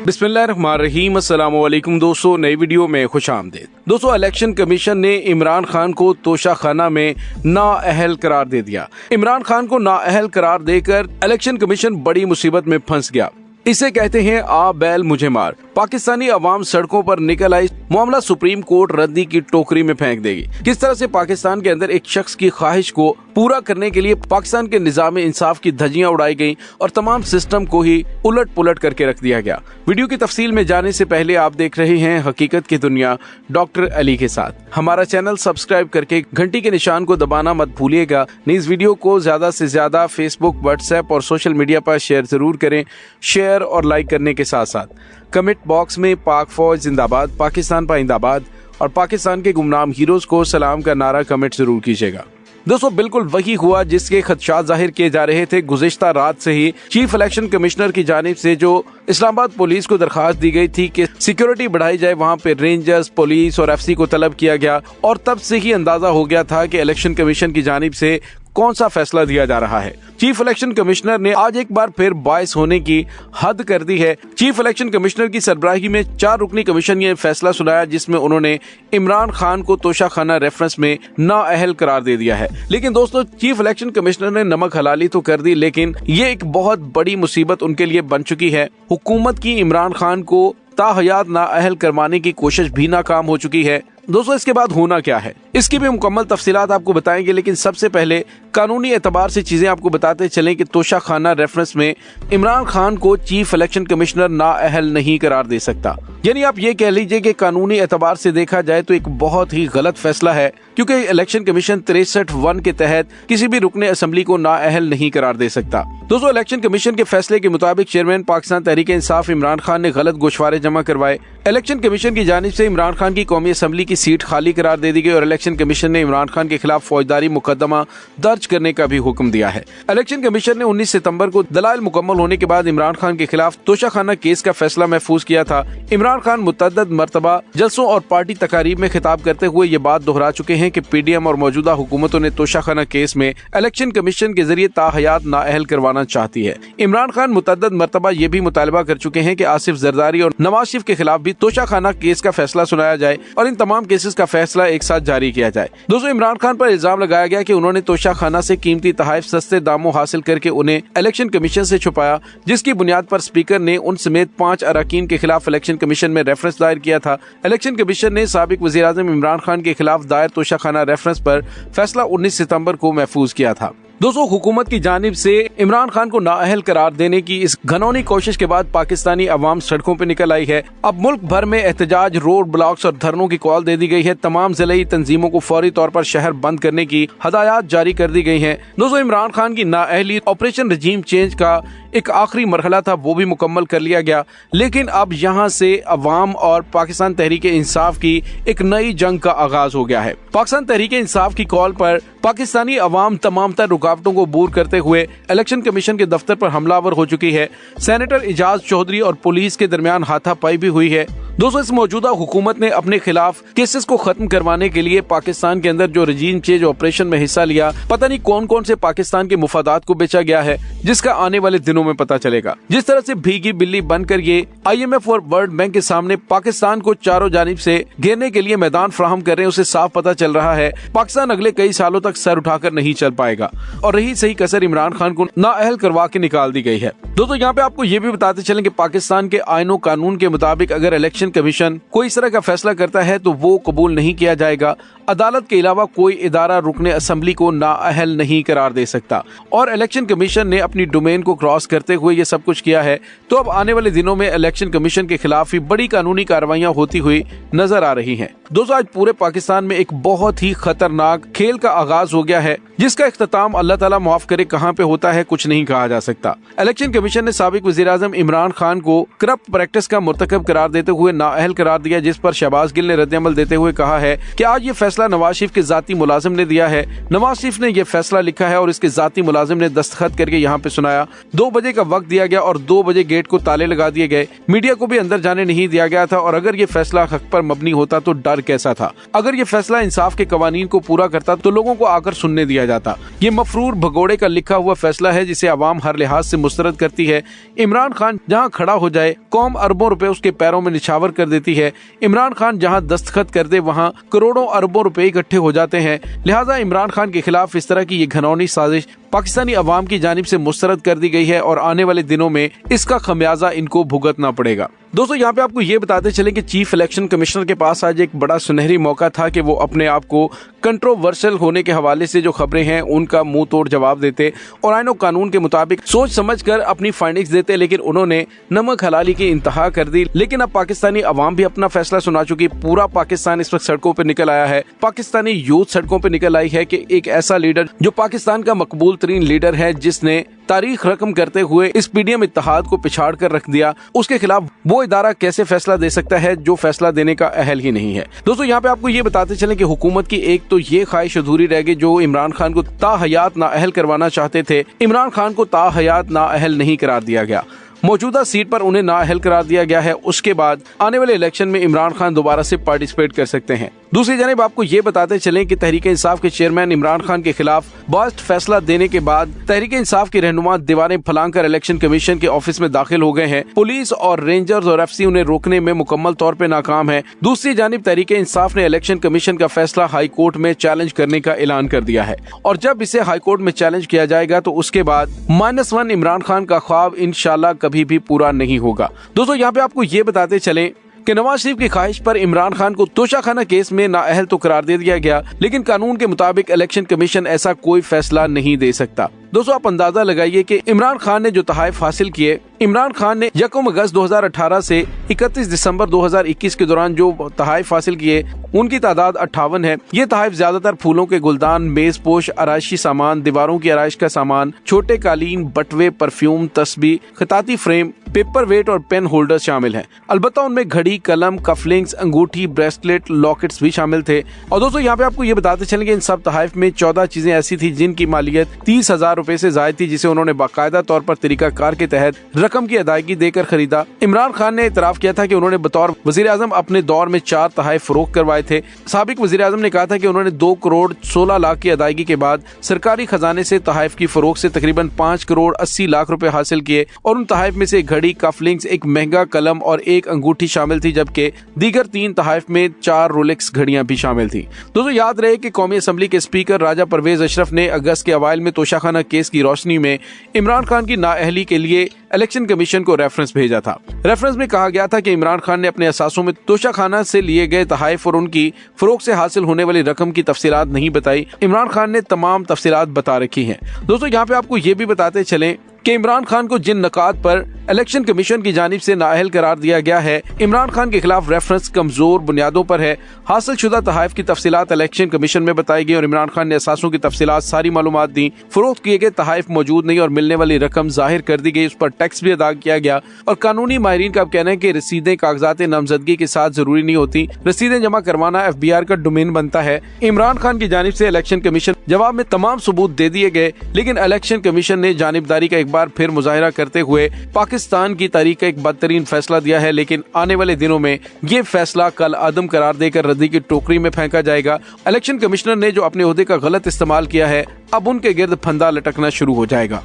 बिस्मिल्लाहिर्रहमानिर्रहीम। अस्सलामुअलैकुम दोस्तों, नई वीडियो में खुशामदीद। दोस्तों, इलेक्शन कमीशन ने इमरान खान को तोशाखाना में नाअहल करार दे दिया। इमरान खान को नाअहल करार देकर इलेक्शन कमीशन बड़ी मुसीबत में फंस गया। इसे कहते हैं आ बैल मुझे मार। पाकिस्तानी अवाम सड़कों पर निकल आई, मामला सुप्रीम कोर्ट रद्दी की टोकरी में फेंक देगी। किस तरह से पाकिस्तान के अंदर एक शख्स की ख्वाहिश को पूरा करने के लिए पाकिस्तान के निजाम इंसाफ की धज्जियां उड़ाई गई और तमाम सिस्टम को ही उलट पुलट करके रख दिया गया। वीडियो की तफसील में जाने से पहले आप देख रहे हैं हकीकत की दुनिया डॉक्टर अली के साथ। हमारा चैनल सब्सक्राइब करके घंटी के निशान को दबाना मत भूलिएगा। इस वीडियो को ज्यादा से ज्यादा फेसबुक, व्हाट्सएप और सोशल मीडिया पर शेयर जरूर करें। शेयर और लाइक करने के साथ साथ कमेंट बॉक्स में पाक फौज जिंदाबाद, पाकिस्तान पाइंदाबाद और पाकिस्तान के गुमनाम हीरोज को सलाम का नारा कमेंट जरूर कीजिएगा। दोस्तों, बिल्कुल वही हुआ जिसके खदशात जाहिर किए जा रहे थे। गुज़िश्ता रात से ही चीफ इलेक्शन कमिश्नर की जानिब से जो इस्लामाबाद पुलिस को दरखास्त दी गई थी कि सिक्योरिटी बढ़ाई जाए, वहां पे रेंजर्स, पुलिस और एफसी को तलब किया गया और तब से ही अंदाजा हो गया था कि इलेक्शन कमीशन की जानिब से कौन सा फैसला दिया जा रहा है। चीफ इलेक्शन कमिश्नर ने आज एक बार फिर बाइस होने की हद कर दी है। चीफ इलेक्शन कमिश्नर की सरबराही में 4 रुकनी कमीशन ये फैसला सुनाया जिसमें उन्होंने इमरान खान को तोशाखाना रेफरेंस में नाअहल करार दे दिया है। लेकिन दोस्तों, चीफ इलेक्शन कमिश्नर ने नमक हलाली तो कर दी, लेकिन ये एक बहुत बड़ी मुसीबत उनके लिए बन चुकी है। हुकूमत की इमरान खान को ताहयात नाअहल करवाने की कोशिश भी नाकाम हो चुकी है। दोस्तों, इसके बाद होना क्या है इसकी भी मुकम्मल तफसीलात आपको बताएंगे, लेकिन सबसे पहले कानूनी एतबार से चीजें आपको बताते चलें कि तोशाखाना रेफरेंस में इमरान खान को चीफ इलेक्शन कमिश्नर नाअहल नहीं करार दे सकता। यानी आप ये कह लीजिए कि कानूनी एतबार से देखा जाए तो एक बहुत ही गलत फैसला है, क्योंकि इलेक्शन कमीशन 63(1) के तहत किसी भी रुकने असम्बली को नाअहल नहीं करार दे सकता। दोस्तों, इलेक्शन कमीशन के फैसले के मुताबिक चेयरमैन पाकिस्तान तहरीक इंसाफ इमरान खान ने गलत गोशवारे जमा करवाए। इलेक्शन कमीशन की जानिब से इमरान खान की कौमी असम्बली की सीट खाली करार दे दी गई और इलेक्शन कमीशन ने इमरान खान के खिलाफ फौजदारी मुकदमा दर्ज करने का भी हुक्म दिया है। इलेक्शन कमीशन ने 19 सितंबर को दलाइल मुकम्मल होने के बाद इमरान खान के खिलाफ तोशाखाना केस का फैसला महफूज किया था। इमरान खान मुतअद्दिद मरतबा जलसों और पार्टी तकारीब में खिताब करते हुए ये बात दोहरा चुके हैं कि पीडीएम और मौजूदा हुकूमतों ने तोशाखाना केस में इलेक्शन कमीशन के जरिए ताहयात नाअहल करवाना चाहती है। इमरान खान मुतअद्दिद मरतबा ये भी मुतालबा कर चुके हैं कि आसिफ जरदारी और नवाज शरीफ के खिलाफ भी तोशाखाना केस का फैसला सुनाया जाए और इन तमाम केसेस का फैसला एक साथ जारी किया जाए। दोस्तों, इमरान खान पर इल्जाम लगाया गया कि उन्होंने तोशाखाना से कीमती तहाइफ सस्ते दामों हासिल करके उन्हें इलेक्शन कमीशन से छुपाया, जिसकी बुनियाद पर स्पीकर ने उन समेत 5 अरकान के खिलाफ इलेक्शन कमीशन में रेफरेंस दायर किया था। इलेक्शन कमीशन ने साबिक वज़ीर आज़म इमरान खान के खिलाफ दायर तोशाखाना रेफरेंस पर फैसला 19 सितंबर को महफूज किया था। दोस्तों, हुकूमत की जानिब से इमरान खान को नाअहल करार देने की इस घनौनी कोशिश के बाद पाकिस्तानी अवाम सड़कों पर निकल आई है। अब मुल्क भर में एहतजाज, रोड ब्लॉक्स और धरनों की कॉल दे दी गई है। तमाम ज़िलाई तंजीमों को फौरी तौर पर शहर बंद करने की हदायत जारी कर दी गई हैं। दोस्तों, इमरान खान की नाअहली ऑपरेशन रजीम चेंज का एक आखिरी मरहला था, वो भी मुकम्मल कर लिया गया। लेकिन अब यहाँ से अवाम और पाकिस्तान तहरीक इंसाफ की एक नई जंग का आगाज हो गया है। पाकिस्तान तहरीक इंसाफ की कॉल पर पाकिस्तानी अवाम तमाम तर रुकावटों को दूर करते हुए इलेक्शन कमीशन के दफ्तर पर हमलावर हो चुकी है। सेनेटर इजाज चौधरी और पुलिस के दरमियान हाथापाई भी हुई है। दोस्तों, इस मौजूदा हुकूमत ने अपने खिलाफ केसेस को खत्म करवाने के लिए पाकिस्तान के अंदर जो रजीम चेंज ऑपरेशन में हिस्सा लिया, पता नहीं कौन कौन से पाकिस्तान के मुफादात को बेचा गया है, जिसका आने वाले दिनों में पता चलेगा। जिस तरह से भीगी बिल्ली बनकर ये IMF और वर्ल्ड बैंक के सामने पाकिस्तान को चारों जानिब से घेरने के लिए मैदान फ्राहम कर रहे हैं, उसे साफ पता चल रहा है पाकिस्तान अगले कई सालों तक सर उठाकर नहीं चल पाएगा। और रही सही कसर इमरान खान को नाअहल करवा के निकाल दी गई है। दोस्तों, यहाँ पे आपको ये भी बताते चलें कि पाकिस्तान के आईन और कानून के मुताबिक अगर इलेक्शन कमीशन कोई इस तरह का फैसला करता है तो वो कबूल नहीं किया जाएगा। अदालत के अलावा कोई इदारा रुकने असम्बली को नाअहल नहीं करार दे सकता और इलेक्शन कमीशन ने अपनी डोमेन को क्रॉस करते हुए ये सब कुछ किया है। तो अब आने वाले दिनों में इलेक्शन कमीशन के खिलाफ भी बड़ी कानूनी कार्रवाइयां होती हुई नजर आ रही हैं। दोस्तों, आज पूरे पाकिस्तान में एक बहुत ही खतरनाक खेल का आगाज हो गया है, जिसका इख्तिताम अल्लाह ताला माफ करे कहां पे होता है कुछ नहीं कहा जा सकता। इलेक्शन कमीशन ने साबिक वज़ीर आज़म इमरान खान को करप्ट प्रैक्टिस का मुर्तकब करार देते हुए नाअहल करार दिया, जिस पर शहबाज गिल ने रद्द-ए-अमल देते हुए कहा है कि आज ये फैसला नवाज शरीफ के जाती मुलाजिम ने दिया है। नवाज शरीफ ने यह फैसला लिखा है और इसके जाती मुलाजिम ने दस्तखत करके यहाँ पे सुनाया। 2 बजे का वक्त दिया गया और 2 बजे गेट को ताले लगा दिए गए। मीडिया को भी अंदर जाने नहीं दिया गया था और अगर ये फैसला हक पर मबनी होता तो डर कैसा था। अगर ये फैसला इंसाफ के कवानीन को पूरा करता तो लोगों को आकर सुनने दिया जाता। ये मफरूज गफरूर भगोड़े का लिखा हुआ फैसला है जिसे अवाम हर लिहाज से मुस्तरद करती है। इमरान खान जहां खड़ा हो जाए कौम अरबों रुपए उसके पैरों में निछावर कर देती है। इमरान खान जहां दस्तखत कर दे वहां करोड़ों अरबों रुपए इकट्ठे हो जाते हैं। लिहाजा इमरान खान के खिलाफ इस तरह की ये घिनौनी साजिश पाकिस्तानी अवाम की जानिब से मुस्तरद कर दी गई है और आने वाले दिनों में इसका खमियाजा इनको भुगतना पड़ेगा। दोस्तों यहाँ पे आपको ये बताते चले कि चीफ इलेक्शन कमिश्नर के पास आज एक बड़ा सुनहरी मौका था कि वो अपने आप को कंट्रोवर्शियल होने के हवाले से जो खबरें हैं उनका मुंह तोड़ जवाब देते और आईन और कानून के मुताबिक सोच समझ कर अपनी फाइंडिंग्स देते, लेकिन उन्होंने नमक हलाली की इंतहा कर दी। लेकिन अब पाकिस्तानी अवाम भी अपना फैसला सुना चुकी। पूरा पाकिस्तान इस वक्त सड़कों पर निकल आया है। पाकिस्तानी यूथ सड़कों पर निकल आई है कि एक ऐसा लीडर जो पाकिस्तान का मकबूल तरीन लीडर है, जिसने तारीख रकम करते हुए इस पीडीएम इत्तेहाद को पिछाड़ कर रख दिया, उसके खिलाफ वो इदारा कैसे फैसला दे सकता है जो फैसला देने का अहल ही नहीं है। दोस्तों यहाँ पे आपको ये बताते चलें कि हुकूमत की एक तो ये ख्वाहिश अधूरी रह गई जो इमरान खान को ताहयात नाअहल करवाना चाहते थे। इमरान खान को ताहयात नाअहल नहीं करार दिया गया, मौजूदा सीट पर उन्हें नाअहल करार दिया गया है। उसके बाद आने वाले इलेक्शन में इमरान खान दोबारा से पार्टिसिपेट कर सकते हैं। दूसरी जानिब आपको ये बताते चलें कि तहरीक इंसाफ के चेयरमैन इमरान खान के खिलाफ बास्ट फैसला देने के बाद तहरीक इंसाफ के रहनुमा दीवारें फलांग कर इलेक्शन कमीशन के ऑफिस में दाखिल हो गए हैं। पुलिस और रेंजर्स और एफसी उन्हें रोकने में मुकम्मल तौर पर नाकाम है। दूसरी जानिब तहरीक इंसाफ ने इलेक्शन कमीशन का फैसला हाई कोर्ट में चैलेंज करने का ऐलान कर दिया है और जब इसे हाई कोर्ट में चैलेंज किया जाएगा तो उसके बाद -1 इमरान खान का ख्वाब इंशाल्लाह कभी भी पूरा नहीं होगा। दोस्तों यहाँ पे आपको ये बताते चलें कि नवाज शरीफ की ख्वाहिश पर इमरान खान को तोशाखाना केस में नाअहल तो करार दे दिया गया, लेकिन कानून के मुताबिक इलेक्शन कमीशन ऐसा कोई फैसला नहीं दे सकता। दोस्तों आप अंदाजा लगाइए कि इमरान खान ने जो तहाइफ हासिल किए, इमरान खान ने 1 अगस्त 2018 से 31 दिसंबर 2021 के दौरान जो तहाइफ हासिल किए उनकी तादाद 58 है। ये तहाइफ ज्यादातर फूलों के गुलदान, मेजपोश, आराइशी सामान, दीवारों की आराइश का सामान, छोटे कालीन, बटवे, परफ्यूम, तस्बीह, खताती फ्रेम, पेपर वेट और पेन होल्डर शामिल हैं। अलबत्ता उनमें घड़ी, कलम, कफलिंग्स, अंगूठी, ब्रेसलेट, लॉकेट्स भी शामिल थे। और दोस्तों यहाँ पे आपको ये बताते चलें कि इन सब तहाइफ में 14 चीजें ऐसी थी जिनकी मालियत 30,000 रुपए से जायद थी, जिसे उन्होंने बाकायदा तौर पर तरीकाकार के तहत रकम की अदायगी देकर खरीदा। इमरान खान ने इतराफ किया था कि उन्होंने बतौर वजीर आजम अपने दौर में 4 तहाइफ फरोख्त करवाए थे। साबिक वजीर आजम ने कहा था कि उन्होंने 2 करोड़ 16 लाख की अदायगी के बाद सरकारी खजाने से तहाइफ की फरोख्त से तकरीबन 5 करोड़ 80 लाख रुपए हासिल किए और उन तहाइफ में से घड़ी, कफलिंग्स, एक महंगा कलम और एक अंगूठी शामिल थी, जबकि दीगर 3 तहाइफ में 4 रोलेक्स घड़ियां भी शामिल थी। दोस्तों याद रहे कि कौमी असम्बली के स्पीकर राजा परवेज अशरफ ने अगस्त के अवाइल में तोशाखाना केस की रोशनी में इमरान खान की नाअहली के लिए इलेक्शन कमीशन को रेफरेंस भेजा था। रेफरेंस में कहा गया था कि इमरान खान ने अपने असासों में तोशाखाना से लिए गए तहाइफ और उनकी फरोख्त से हासिल होने वाली रकम की तफसीलात नहीं बताई। इमरान खान ने तमाम तफसीलात बता रखी हैं। दोस्तों यहाँ पे आपको ये भी बताते चलें कि इमरान खान को जिन नकात पर इलेक्शन कमीशन की जानिब से नाअहल करार दिया गया है, इमरान खान के खिलाफ रेफरेंस कमजोर बुनियादों पर है। हासिल शुदा तहाइफ की तफसीलात इलेक्शन कमीशन में बताई गई और इमरान खान ने असासों की तफसीलात सारी मालूमात दी। फरोख्त किए गए तहाइफ मौजूद नहीं और मिलने वाली रकम जाहिर कर दी गई, उस पर टैक्स भी अदा किया गया। और कानूनी माहिरीन का कहना है कि रसीदें कागजात नामजदगी के साथ जरूरी नहीं होती, रसीदें जमा करवाना FBR का डोमेन बनता है। इमरान खान की जानिब से इलेक्शन कमीशन जवाब में तमाम सबूत दे दिए गए, लेकिन इलेक्शन कमीशन ने जानिबदारी का एक बार फिर मुजाहिरा करते हुए पाकिस्तान की तारीख का एक बदतरीन फैसला दिया है। लेकिन आने वाले दिनों में ये फैसला कल आदम करार देकर रद्दी की टोकरी में फेंका जाएगा। इलेक्शन कमिश्नर ने जो अपने ओहदे का गलत इस्तेमाल किया है, अब उनके गिर्द फंदा लटकना शुरू हो जाएगा।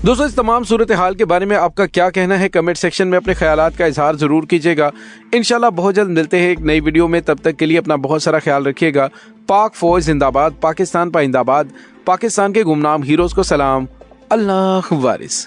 दोस्तों इस तमाम सूरत हाल के बारे में आपका क्या कहना है, कमेंट सेक्शन में अपने ख्यालात का इजहार जरूर कीजिएगा। इंशाल्लाह बहुत जल्द मिलते हैं एक नई वीडियो में, तब तक के लिए अपना बहुत सारा ख्याल रखिएगा। पाक फौज जिंदाबाद, पाकिस्तान पाइंदाबाद, पाकिस्तान के गुमनाम हीरोज को सलाम, अल्लाह वारिस।